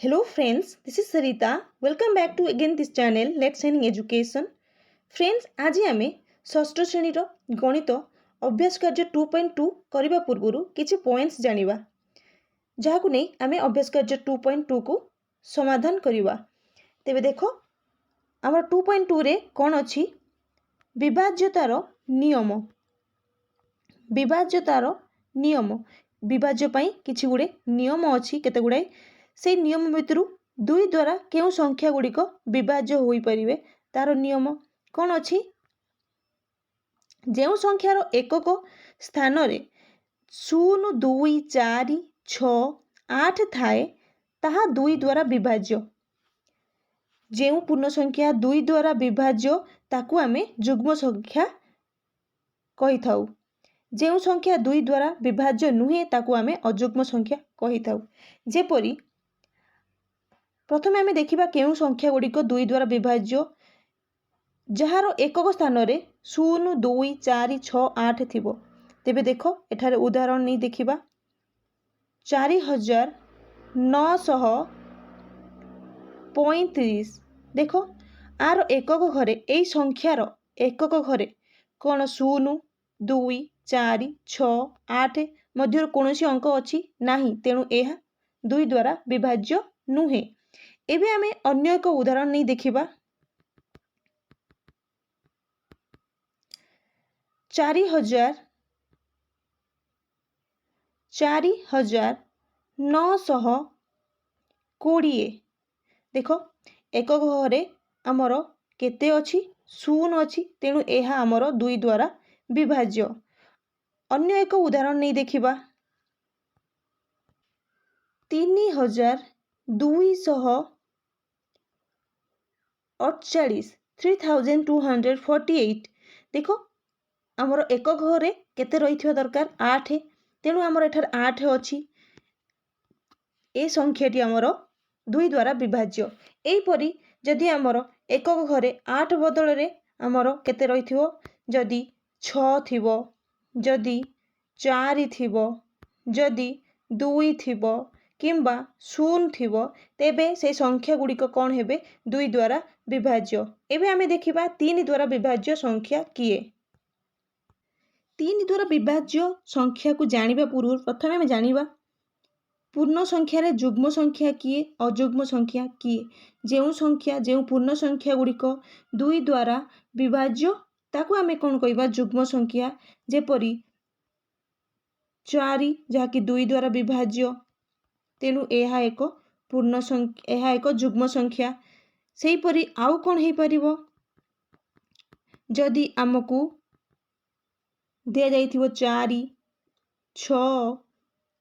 Hello friends, this is Sarita. Welcome back to again this channel Let's Shining Education. Friends, आज आमे षष्ठ श्रेणीर गणित अभ्यास कार्य 2.2 करबा पूर्वरु किछि पॉइंट्स जानिबा जहाकु नै आमे अभ्यास कार्य 2.2 को समाधान करिबा। तेबे देखो हमर 2.2 रे कोन अछि विभाज्यतार नियम। विभाज्यतार नियम विभाज्य पई किछि गुडे नियम अछि केते गुडे से नियम भितर दुई द्वारा केउ संख्या गुड़िक विभाज्य होई परिवे तार नियम कौन अछि जेउ संख्यार एकक स्थान रे 0 2 4 6 8 थाए ताहा दुई द्वारा विभाज्य। जेउ पूर्ण संख्या दुई द्वारा विभाज्य ताकू आमे युग्म संख्या कहि थाउ। जेउ संख्या दुई द्वारा विभाज्य नुहे ताकू आमे अयुग्म संख्या कहि थाउ। जेपरि प्रथम आमे देखिबा केउ संख्या गुड़िक दुई द्वारा विभाज्य जहार एकक स्थान रे 0 2 4 6 8 थिबो। तेबे देखो एठारे उदाहरण नहीं देखिबा 4935 देखो आर एकक घरे एई संख्यार एकक घरे कोन 0 2 4 6 8 मध्य कोनोसी अंक अछि नाही तेणु एहा दुई द्वारा विभाज्य नुहे। एबे आमे अन्य एक उदाहरण नहीं देखिबा 4920 देखो एकक घरे आमर केते अछि 0 अछि तेणु एहा आमर दुई द्वारा विभाज्य। अन्य एक उदाहरण नहीं देखिबा 3248 देखो आमर एकक घरे केते रहिथिबा दरकार 8 तेणु आमर एठार 8 अछि ए संख्याटी आमर दुई द्वारा विभाज्य। एई परी जदि आमर एकक घरे 8 बदल रे आमर केते रहिथिबो जदि 6 थिबो जदि 4 थिबो जदि 2 थिबो किंबा 0 थिबो तेबे से संख्या गुड़िक कौन हेबे दुई द्वारा विभाज्य। एबे आमे देखिबा 3 द्वारा विभाज्य संख्या किए। 3 द्वारा विभाज्य संख्या को जानिबा पूर्व प्रथमे आमे जानिबा पूर्ण संख्या रे युग्म संख्या किए अयुग्म संख्या किए। जेउ संख्या जेउ पूर्ण संख्या गुड़िक दुई द्वारा विभाज्य ताकू आमे कौन कहिबा युग्म संख्या। जेपरी 4 जहाँकि दुई द्वारा विभाज्य तेणु एहा एक पूर्ण संख्या एहा एक युग्म संख्या। सेही परी आउ कौन हेई परिबो जदि आमकू दिया जाइथिबो 4 6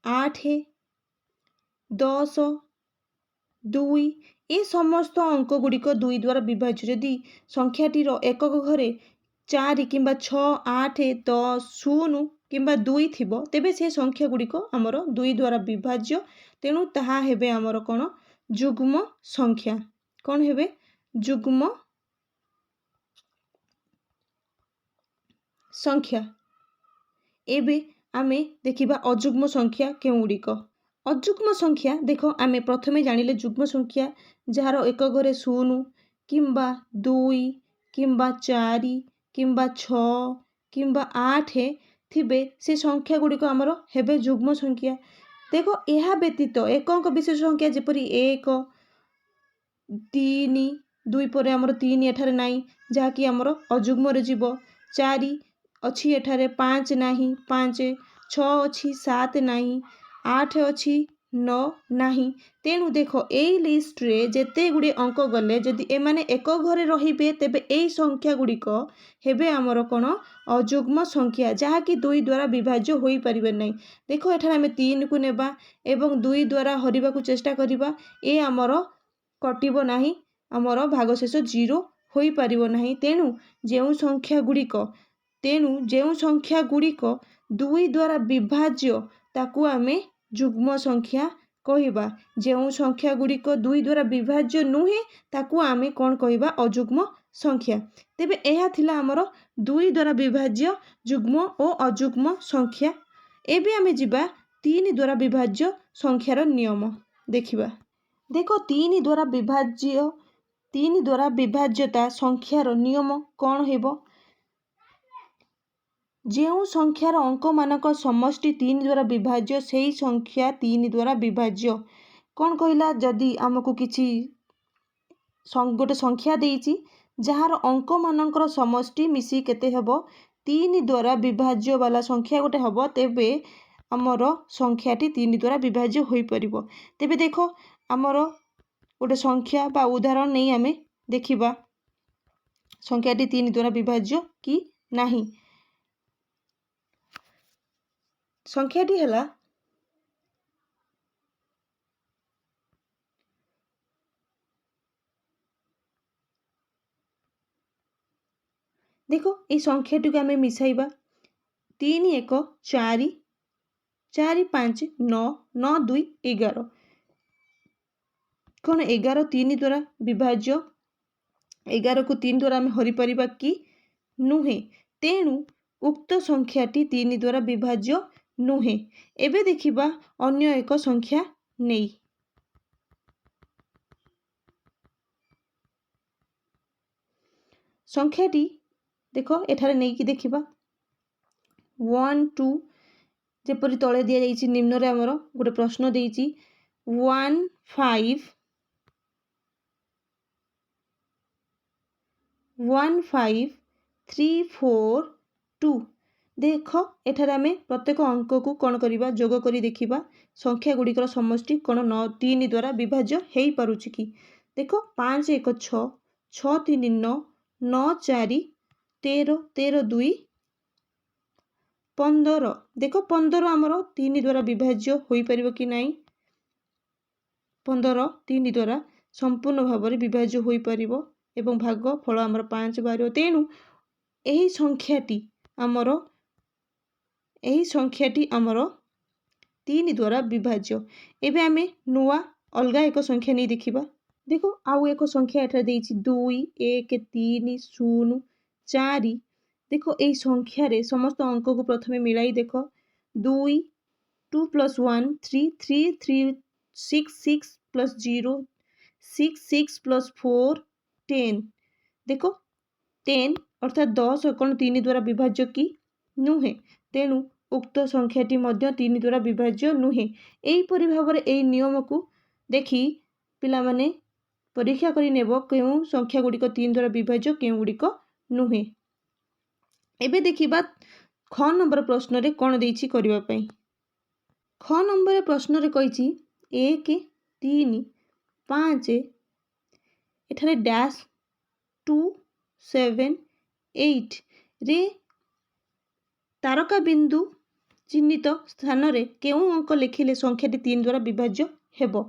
8 10 2 ए समस्त अंक गुड़िक दुई द्वारा विभाज्य। जदि संख्याटीर एकक घरे 4 किंबा 6 8 10 0 किंबा 2 थिबो तेबे से संख्या गुड़िक आमर दुई द्वारा विभाज्य तेणु ताहा हेबे आमर कोन युग्म संख्या। कौन हेबे युग्म संख्या। एबे आमे देखिबा अयुग्म संख्या केउ गुड़िक। अयुग्म संख्या देखो आमे प्रथमे जानिले युग्म संख्या जहार एकक घरे 0 किंबा 2 किंबा 4 किंबा 6 किंबा 8 थिबे से संख्या गुड़िक आमर हेबे युग्म संख्या। देखो यह व्यतीत एक अंक विशेष संख्या जेपरी 1 3 2 पर आमर 3 एठारे नाही जहाँकि आमर अयुग्म रे जीवो 4 अछि एठारे 5 नाही 5 6 अछि 7 नाही 8 अछि 9 नाही तेणु देखो एई लिस्ट रे जेते गुडी अंक गले जदि ए माने एक घरे रहिबे तेबे एई संख्या गुड़िक हेबे आमर कोन अयुग्म संख्या जहाँकि दुई द्वारा विभाज्य होई परिबे नाही। देखो एठारे आमे 3 को नेबा एवं दुई द्वारा हरिबा को चेष्टा करिबा ए आमर कटिबो नाही आमर भागशेष 0 होई परिबो नाही। तेणु जेउ संख्या गुड़िक दुई द्वारा विभाज्य ताकू आमे युग्म संख्या कहिबा। जेउ संख्या गुड़िक दुई द्वारा विभाज्य नुहे ताकू आमे कौन कहिबा अयुग्म संख्या। तेबे एहा थिला आमर दुई द्वारा विभाज्य युग्म और अयुग्म संख्या। एबे आमे जिबा 3 द्वारा विभाज्य संख्यार नियम देखिबा। देखो तीन द्वारा विभाज्यता संख्यार नियम कौन हेबो जो संख्यार अंक मानक समष्टि 3 द्वारा विभाज्य से ही संख्या 3 द्वारा विभाज्य कौन कहला जदि आमको किसी गोटे संख्या देइछि जार अंक मानकर समष्टि मिसी केते हेबो 3 द्वारा विभाज्य वाला संख्या गोटे हेबो तेबे आमर संख्याटी 3 द्वारा विभाज्य होई परिबो। तेबे देखो आमर गोटे संख्या बा उदाहरण नहीं आमे देखिबा संख्याटी 3 द्वारा विभाज्य कि नाही। संख्याटी हला देखो ये संख्याटी को आम मिसाइबा 3 1 4 4 5 9 9 2 11 कौन 11 3 द्वारा विभाज्य 11 को 3 द्वारा आम हरि परिबा कि नुहे तेणु उक्त संख्याटी 3 द्वारा विभाज्य नुहे। एबे देखिबा अन्य एक संख्या नहीं संख्याटी देखो एठारे नहीं कि देखिबा 1 2 जेपरि तले दिया जाइछि निम्न रे हमरो गोटे प्रश्न देइछि 1 5 1 5 3 4 2 देख एठारे आमे प्रत्येक अंक को कौन करिबा जोग करी देखिबा संख्या गुड़िकर समष्टि कौन 3 द्वारा विभाज्य हेई पारुछि कि देखो 5 1 6 6 3 9 9 4 13 13 2 15 देख 15 आमर 3 द्वारा विभाज्य होई परिबो कि नाही 15 3 द्वारा संपूर्ण भाव में विभाज्य होई परिबो एवं भाग फल आमर 5 बाहर तेणु यही संख्याटी आमर 3 द्वारा विभाज्य। एबे आमे नुआ अलगा एक संख्या नहीं देखिबा देखो आउ एक संख्या एठारे देइछि 2 1 3 0 4 देखो यही संख्या रे समस्त अंक को प्रथमे मिलाई देखो 2 2 + 1 3 3 3 6 6 + 0 6 6 + 4 10 देखो 10 अर्थात 10 कौन 3 द्वारा विभाज्य कि नुहे तेणु उक्त संख्याटी मध्य 3 द्वारा विभाज्य नुहे। एहीपरि भाव में यही नियम को देखि पिला माने परीक्षा करि नेबो केउ संख्या गुड़िक 3 द्वारा विभाज्य केउ गुड़िक नुहे। एबे देखिबा ख नंबर प्रश्न रे कौन देइछि करिबा पई ख नंबर प्रश्न रे कहिछि 1 3 5 एठारे डैश 2 7 8 रे तारका बिंदु चिन्हित स्थान रे केउ अंक लिखिले संख्याटी 3 द्वारा विभाज्य हेबो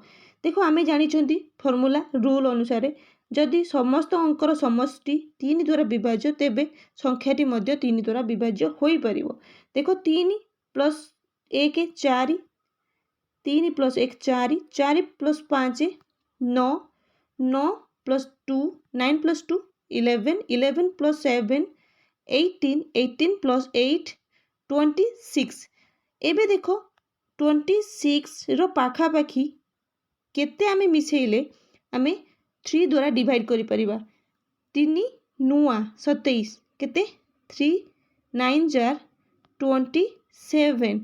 देखो आमे जानिछंती फॉर्मूला रूल अनुसार जदि समस्त अंकर समष्टि 3 द्वारा विभाज्य तेबे संख्याटी मध्य 3 द्वारा विभाज्य होई परिबो देखो 3 + 1 4 3 + 1 4 4 + 5 9 9 + 2 9 + 2 11 11 + 7 18 18 + 8 26 एबे देखो 26 रो पाखापाखी केते आमे मिसेइले आमे 3 द्वारा डिवाइड करि परिबा 3 नुआ 27 केते 3 9 जार 27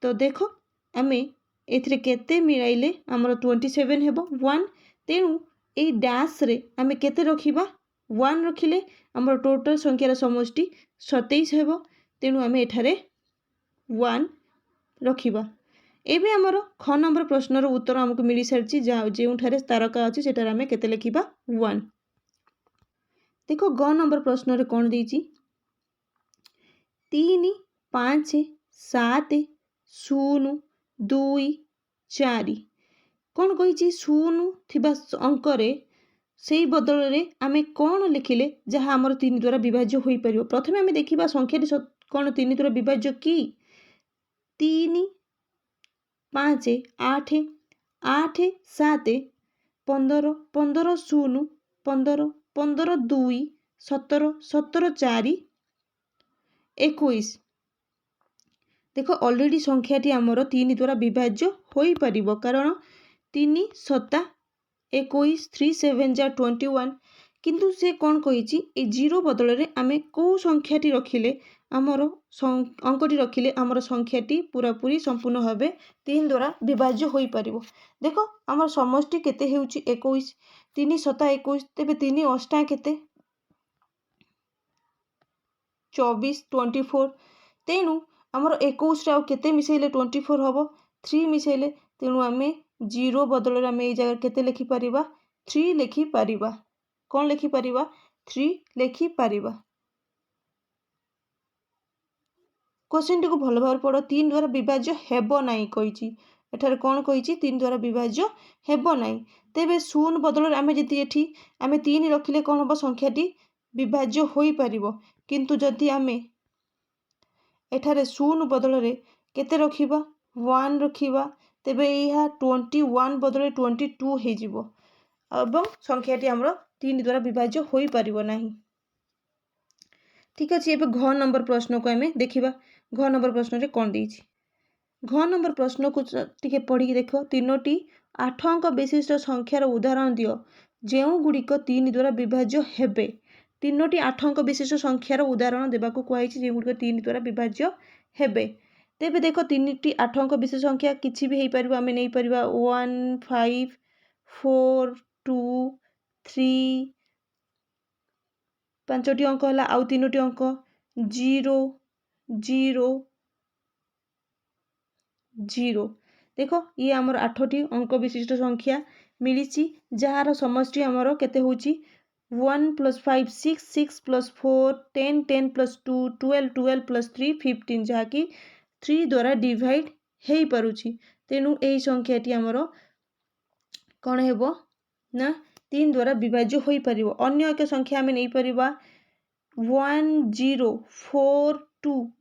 तो देखो आमे एथिरे केते मिलाइले हमर 27 हेबो 1 तेणु ए डैश रे आमे केते रखिबा 1 रखिले हमर टोटल संख्यार समष्टि 27 हेबो तेणु आमे एठारे 1 रखिबा। एबे हमर ख नंबर प्रश्नर उत्तर हमको मिली सारछि जेउठारे तारका अछि सेटारे आमे केते लिखिबा 1 देखो ग नंबर प्रश्न रे कोन देइछि 3 5 7 0 2 4 कौन कही 0 थिबा अंक रे से बदल रे आमे कौन लिखिले जहाँ आमर 3 द्वारा विभाज्य होई परिबो प्रथमे आमे देखिबा संख्याटी कौन 3 द्वारा विभाज्य कि 3 5 8 8 7 15 15 0 15 15 2 17 17 4 21 देखो ऑलरेडी संख्याटी आमर 3 द्वारा विभाज्य होई परिबो कारण 3 7 21 3 7 जा 21 किंतु से कौन कही ए जीरो बदल में आम कौ संख्याटी रखिले आमर अंकटी रखिले आमर संख्याटी पूरापूरी संपूर्ण भाव 3 द्वारा विभाज्य हो पार। देख आमर समष्टि केते हेउची 21 3 7 21 तेबे 3 अष्टा केते 24 24 तेणु आमर 21 आउ केते मिसेले 24 हम 3 मिसेले तेणु आम जीरो बदल आम ये जगह केते लिखिपर 3 लिखिपर। कौन लिखिपर 3 लिखिपर। क्वेश्चन टी को भल भाव पढ़ 3 द्वारा विभाज्य हेबो नाई कही एठार कौन कही 3 द्वारा विभाज्य हेबो नाई। तेबे शून्य बदल आम जी एठी आम 3 रखिले कौन हम संख्याटी विभाज्य हो पार किंतु जदि आम एठारे शून्य बदल रे केते रखिबा 1 रखिबा तेबे यह 21 बदल 22 हो जिवो एवं संख्याटी हमरो 3 द्वारा विभाज्य हो पारिबो नाही। ठीक अच्छे एबे घ नंबर प्रश्न को आम देखिबा घ नंबर प्रश्न रे कौन देछि। घ नंबर प्रश्न को टिके पढ़ी देख 3टी 8 अंक विशिष्ट संख्यार उदाहरण दियो जेउ गुड़िक 3 द्वारा विभाज्य हेबे। 3टी 8 अंक विशिष्ट संख्यार उदाहरण देबाकू कुआइछि जे गुड़िक 3 द्वारा विभाज्य हेबे। तेबे देख 3टी 8 अंक विशिष्ट संख्या किछि भी हेइ परिबो आमे नै परिबा 1 5 4 2 3 5टी अंक है आउ 3टी अंक 0 0 0 देख ये आमर 8टी अंक विशिष्ट संख्या मिली जार समष्टि आमर केते होची 1 + 5 6 6 + 4 10 10 + 2 12 12 + 3 15 जहाँकि 3 द्वारा डिवाइड हो पारुछि तेणु यही संख्याटी आमर कौन हेबो ना 3 द्वारा विभाज्य हो पार। अन्य एक संख्या आम नहीं परिबा 1 0 4 2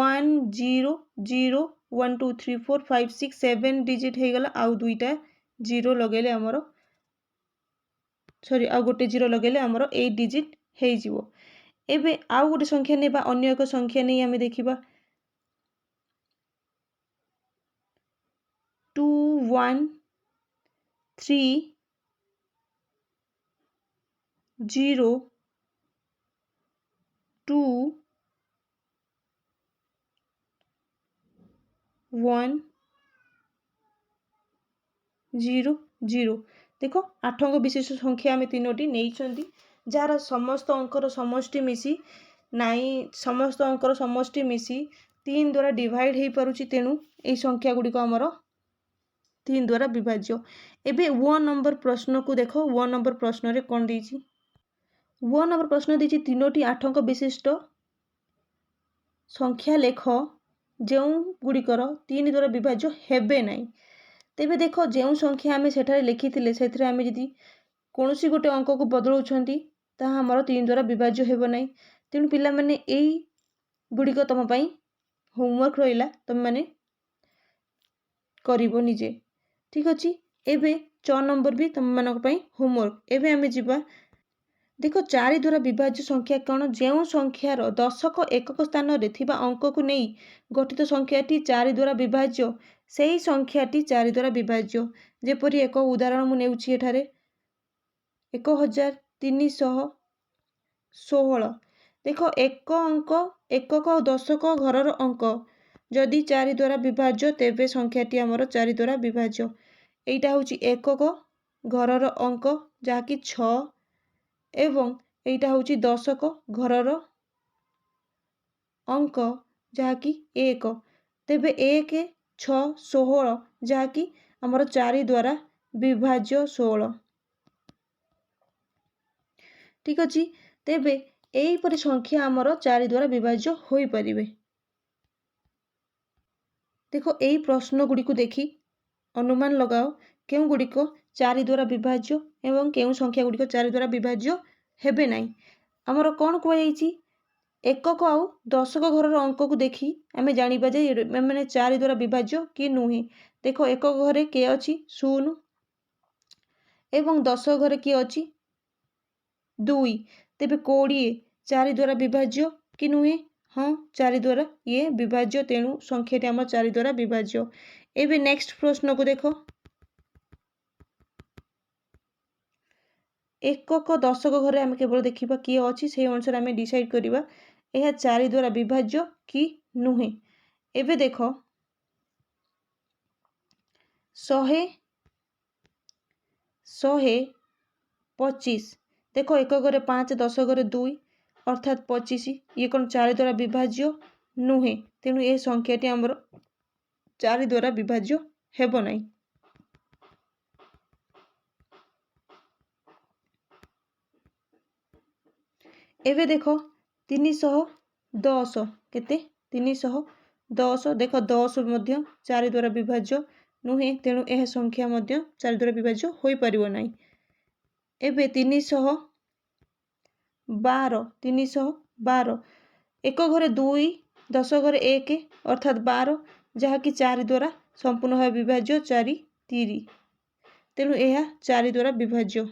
1 0 0 1 2 3 4 5 6 7 डिजिट हो गला आउ दुईटा जीरो लगेले आमर सॉरी आउ गोटे जीरो लगेले आमर 8 डिजिट हो जिवो। एबे आउ गोटे संख्या नेबा अन्य एक संख्या नहीं आम देखिबा 2 1 3 0 2 1 0 0 देख 8 अंक विशिष्ट संख्या आम 3टी नहीं जार समस्त अंकर समष्टि मिसी नाई समस्त अंकर समष्टि मिसी 3 द्वारा डिवाइड हो पारुछि तेणु यही संख्या गुड़िक आमर 3 द्वारा विभाज्य। एबे 1 नंबर प्रश्न को देख 1 नंबर प्रश्न रे कौन देछि 1 नंबर प्रश्न देछि 3टी 8 अंक विशिष्ट संख्या लेख जो गुड़िकर 3 द्वारा विभाज्य हेबे नाई। तेबे देख जो संख्या आम सेठारे लिखिथिले सेथिरे आम जदि कौनसी गोटे अंक को बदलाउछंती ताहा हमर 3 द्वारा विभाज्य हेबो नाई। तेणु पिला माने एई गुड़िक तुम पई होमवर्क रहिला तुम माने करिवो निजे। ठीक अछि एबे 6 नंबर भी तुम मानक पई होमवर्क। एबे आमे जिबा देख 4 द्वारा विभाज्य संख्या कौन जो संख्यार दशक एकक स्थान रे थिबा अंक को नहीं गठित संख्याटी 4 द्वारा विभाज्य से ही संख्याटी 4 द्वारा विभाज्य। जेपरि एक उदाहरण मु नेउछि एठारे 1316 देख एक अंक एकक दशक घरर अंक जदि 4 द्वारा विभाज्य तेबे संख्याटी आमर 4 द्वारा विभाज्य। एटा होछि एकक घरर अंक जहाँकि 6 एवं एटा होछि दशक घरर अंक जहाँकि 1 तेबे 1 6 16 जहाँकि आमर 4 द्वारा विभाज्य 16। ठीक अछि तेबे एही परि संख्या आमर 4 द्वारा विभाज्य होई परिबे। देखो एही प्रश्न गुड़ी को देखी अनुमान लगाओ केउ गुड़िक 4 द्वारा विभाज्य एवं केउ संख्या गुड़िक 4 द्वारा विभाज्य हेबे नाई। आमर कौन कुआଯାଇଛି एकक आउ दशक घरर अंक को देखी आमे जानिबा जे माने 4 द्वारा विभाज्य कि नुहे। देखो एकक घरे के अछि 0 एवं दशक घरे कि अछि 2 तेबे 20 4 द्वारा विभाज्य कि नुहे हाँ 4 द्वारा ये विभाज्य तेणु संख्याटी आम 4 द्वारा विभाज्य। एबे नेक्स्ट प्रश्न को देखो एकक दशक घरे आम केवल देखा किए अच्छी से अनुसार आम डिसाइड करवा यह 4 द्वारा विभाज्य कि नुहे। एबे देख 100 125 देख एक घरे 5 10 घरे 2 अर्थात 25 ये कौन 4 द्वारा विभाज्य नुहे। तेणु ये संख्याटी आमर 4 द्वारा विभाज्य हेब नहीं। एबे देख 310 केते 310 देख 10 मध्य 4 द्वारा विभाज्य नुहे। तेणु यह संख्या मध्य 4 द्वारा विभाज्य होई परिवो नहीं। एबे 312 एक घरे 2 10 घरे 1 अर्थात 12 जहाँकि 4 द्वारा संपूर्ण भाव विभाज्य 4 3। तेणु यह 4 द्वारा विभाज्य।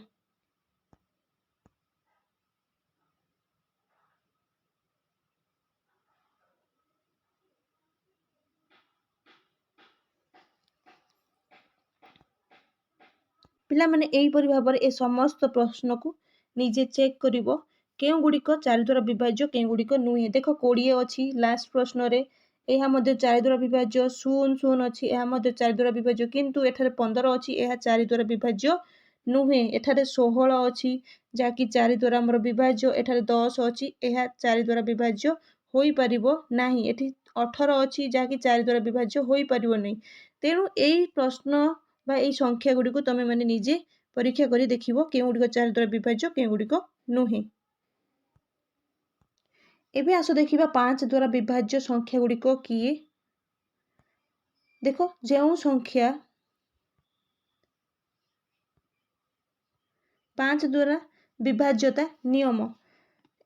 पिला माने एहीपरि भाव ए समस्त प्रश्न को निजे चेक करिवो केउ गुड़िक 4 द्वारा विभाज्य केउ गुड़िक नुहे। देख 20 अच्छी लास्ट प्रश्न रे यह मध्य 4 द्वारा विभाज्य 0 0 अच्छी यह मध्य 4 द्वारा विभाज्य किंतु एठारे 15 अच्छी यह 4 द्वारा विभाज्य नुहे। एठारे 16 अच्छी जहाँकि 4 द्वारा आमर विभाज्य एठारे 10 अच्छी यह 4 द्वारा विभाज्य होई परिबो नाही। एठी 18 अच्छी जहाँकि 4 द्वारा विभाज्य होई परिबो नहीं। तेणु एई प्रश्न बा एई संख्या गुड़ी को तमे माने निजे परीक्षा करी देखिबो केउ गुड़ी 4 द्वारा विभाज्य केउ गुड़ी नुहे। एबे आसो देखिबा 5 द्वारा विभाज्य संख्या गुड़ी किए। देखो जेउ संख्या 5 द्वारा विभाज्यता नियम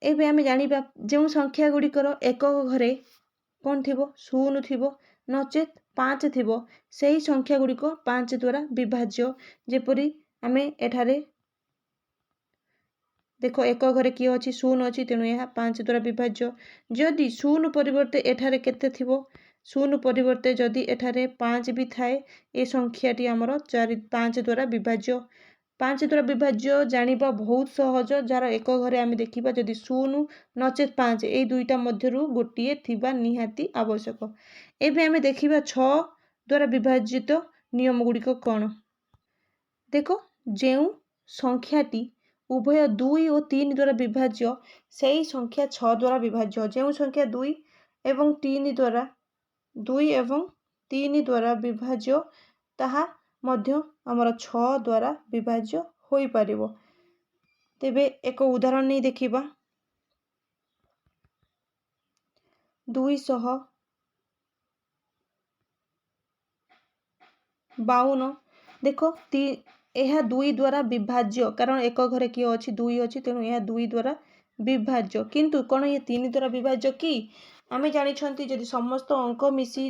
एबे आमे जानिबा जेउ संख्या गुड़िकर एकक घरे कौन थिबो 0 थिबो नचेत 5 थिबो सेही संख्या गुड़िक 5 द्वारा विभाज्य। जेपरि आमे एठारे देखो एक घरे किए अच्छी 0 अच्छी तेणु यह 5 द्वारा विभाज्य। जदि 0 परिवर्ते एठारे केते थिबो 0 परिवर्ते जदि एठारे 5 भी थाए ए संख्याटी आमर 5 द्वारा विभाज्य। 5 द्वारा विभाज्य जानिबा बहुत सहज जार एक घरे आमे देखिबा जदि 0 नचेत 5 ए दुईटा मध्यरु गोटिए थिबा निहाती आवश्यक। एबे आमे देखिबा 6 द्वारा विभाजित नियम गुड़िक कौन। देखो जेउ संख्याटी उभय 2 और 3 द्वारा विभाज्य सेही संख्या 6 द्वारा विभाज्य। जेउ संख्या 2 एवं 3 द्वारा विभाज्य ताहा मध्य आमर 6 द्वारा विभाज्य होई परिबो। तेबे एक उदाहरण नहीं देखिबा 252 देखो यह 2 द्वारा विभाज्य कारण एक घरे किए अच्छी 2 अच्छी तेणु यह 2 द्वारा विभाज्य। किंतु कौन ये 3 द्वारा विभाज्य कि आमे जानी जदि समस्त अंक मिसी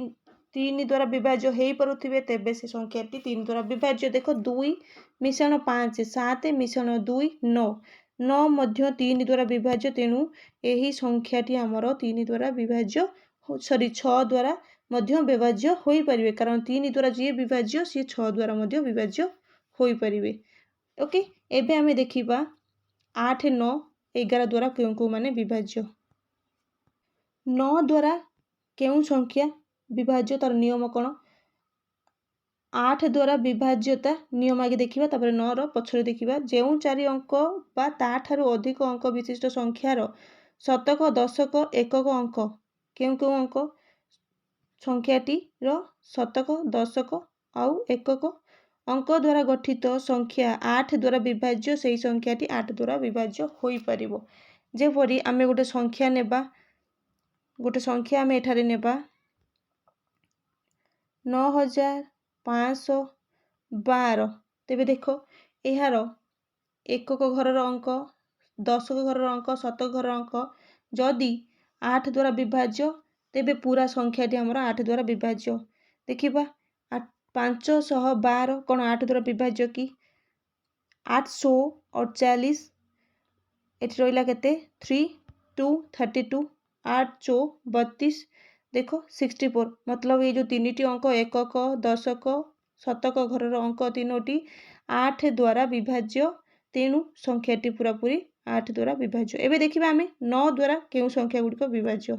3 द्वारा विभाज्य हो पारुथिबे तेबे से संख्याटी 3 द्वारा विभाज्य। देखो 2 मिश्रण 5 7 मिश्रण 2 9 9 मध्य 3 द्वारा विभाज्य तेणु यही संख्याटी आमर 3 द्वारा विभाज्य 6 द्वारा मध्य विभाज्य होई परिबे कारण 3 द्वारा जी विभाज्य सी 6 द्वारा मध्य विभाज्य होई परिबे। ओके एबे आमे देखिबा 8 9 11 द्वारा केउ केउ माने विभाज्य। 9 द्वारा केउ संख्या विभाज्य तार नियम कौन 8 द्वारा विभाज्यता नियम आगे देखिबा तापर 9 रो पछरे देखिबा जेउ 4 अंक बा ताठारु अधिक अंक विशिष्ट संख्यार शतक दशक एकक अंक केउ केउ अंक संख्याटी रो शतक दशक आउ एकक अंक द्वारा गठित संख्या 8 द्वारा विभाज्य सेही संख्याटी 8 द्वारा विभाज्य होई परिबो। जेपरि आमे गोटे संख्या नेबा गोटे संख्या आमे एठारे नेबा 9512 तेबे देखो यार एकक घरर अंक दशक घरर अंक शतक घरर अंक जदि 8 द्वारा विभाज्य तेबे पूरा संख्याटी आमर 8 द्वारा विभाज्य। देखिबा 512 कौन 8 द्वारा विभाज्य कि 848 एठी रहिला केते 3 2 32 8 4 32 देखो 64 मतलब ये जो तीनिटी अंक एकक दशक शतक घरर अंक तीनोटी 8 द्वारा विभाज्य तेणु संख्याटी पूरापूरी 8 द्वारा विभाज्य। एबे देखिबा आमे 9 द्वारा केउं संख्या गुड़िक विभाज्य।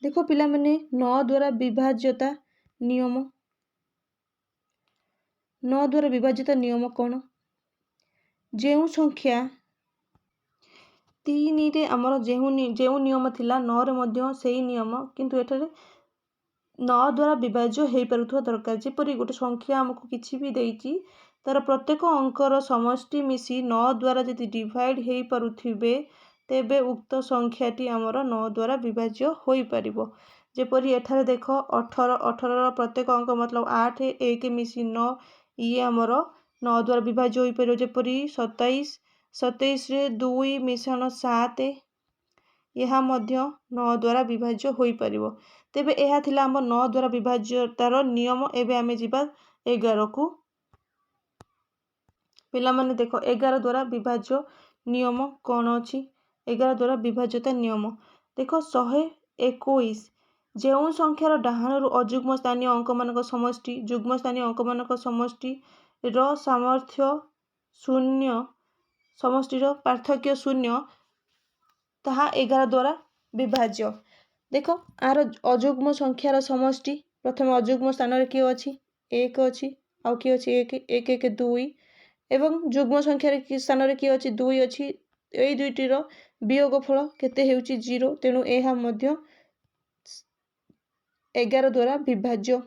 देखो पिला माने 9 द्वारा विभाज्यता नियम। 9 द्वारा विभाज्यता नियम कौन? जेउं संख्या 3 रे आमर जेउं नियम थिला 9 रे मध्य सेही नियम, किंतु एठारे 9 द्वारा विभाज्य हो पारुथवा दरकार। जेपरि गोटे संख्या आमको किछि भी देइछि तार प्रत्येक अंकर समष्टि मिसी 9 द्वारा यदि डिवाइड हो पारुथिबे तेबे उक्त संख्याटी आमर 9 द्वारा विभाज्य हो पारिबो। जेपरि एठारे देख 18 18 प्रत्येक अंक मतलब 8 1 मिसी 9 ये आमर 9 द्वारा विभाज्य हो पारिबो। जेपरि 27 27 रे 2 मिश्रण 7 यह मध्य 9 द्वारा विभाज्य हो पारिबो। तेबे यह थिला आम 9 द्वारा विभाज्यतार नियम। एबे आमे जिबा 11 को। पिला माने देखो 11 द्वारा विभाज्य नियम कौन अछि? 11 द्वारा विभाज्यता नियम देखो 121 जेउं संख्यार डाहाणरू अजुग्म स्थानीय अंक मानक समष्टि जुग्म स्थानीय अंक मानक समष्टि रो सामर्थ्य शून्य समष्टिर पार्थक्य शून्य ताहा 11 द्वारा विभाज्य। देखो आर अजुग्म संख्यार समष्टि प्रथम अजुग्म स्थान रे किए अछि 1 अछि आउ किए अछि 1 1 1 2 एवं जुग्म संख्यार स्थान रे किए अछि 2 अछि। एई दुईटीर वियोगफल केते हेउछि 0। तेणु एहा मध्य 11 द्वारा विभाज्य।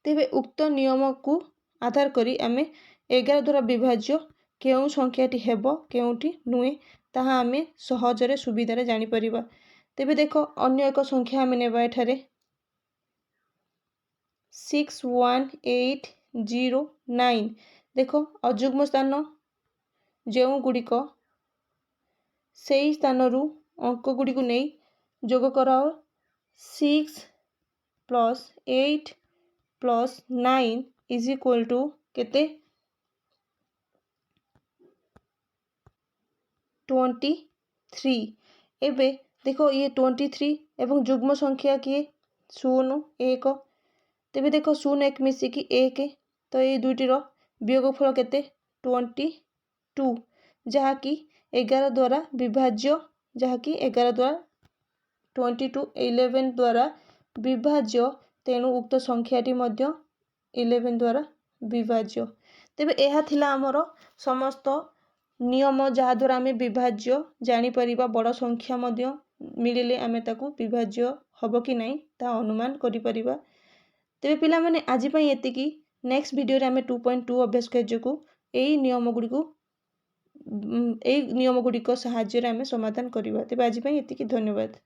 तेबे उक्त नियम को आधार करी आमे 11 द्वारा विभाज्य केउं संख्याटी हेबो केउंटी नुहे ताहा आमे सहजरे सुविधारे जानि परिबा। तेबे देखो अन्य एक संख्या आमे नेबा एठारे 61809 देखो अजुग्म स्थान जेउं गुड़िक सेई स्थानरू अंक गुड़ी को नहीं जोग कराओ 6 + 8 + 9 = केते 23। एबे देखो ये 23 एवं जुग्म संख्या किए 0 1 तेबे देखो 0 1 मिसिकी 1 तो ये दुईटीर वियोगफल केते 22 जहाँकि 11 द्वारा विभाज्य जहाँकि 11 द्वारा 22 11 द्वारा विभाज्य। तेणु उक्त संख्याटी मध्य 11 द्वारा विभाज्य। तेबे एहा थिला आमर समस्त नियम जहा द्वारा आमे विभाज्य जानि परिबा बड़ संख्या मध्य मिलिले आमे ताकू विभाज्य हबो कि नाही ता अनुमान करि परिबा। तेबे पिला माने आजि पई एतिकी। नेक्स्ट वीडियो रे आमे 2.2 अभ्यास कार्य को एई नियम गुडी को सहाय्य रे आमे समाधान करिबा। तेबे आजि पई एतिकी। धन्यवाद।